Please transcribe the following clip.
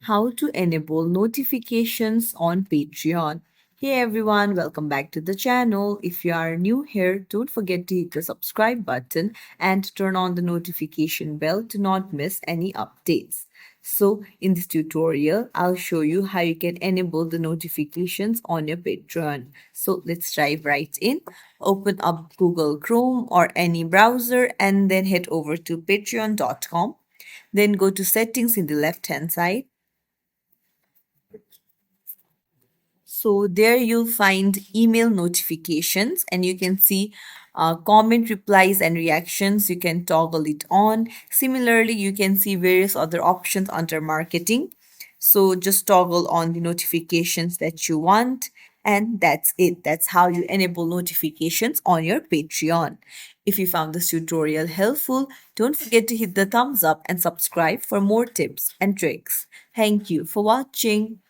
how to enable notifications on Patreon. Hey everyone, welcome back to the channel. If you are new here, don't forget to hit the subscribe button and turn on the notification bell to not miss any updates. So, in this tutorial, I'll show you how you can enable the notifications on your Patreon. So, let's dive right in. Open up Google Chrome or any browser and then head over to patreon.com. Then go to settings in the left hand side. So there you'll find email notifications and you can see comment replies and reactions. You can toggle it on. Similarly, you can see various other options under marketing. So just toggle on the notifications that you want. And that's it. That's how you enable notifications on your Patreon. If you found this tutorial helpful, don't forget to hit the thumbs up and subscribe for more tips and tricks. Thank you for watching.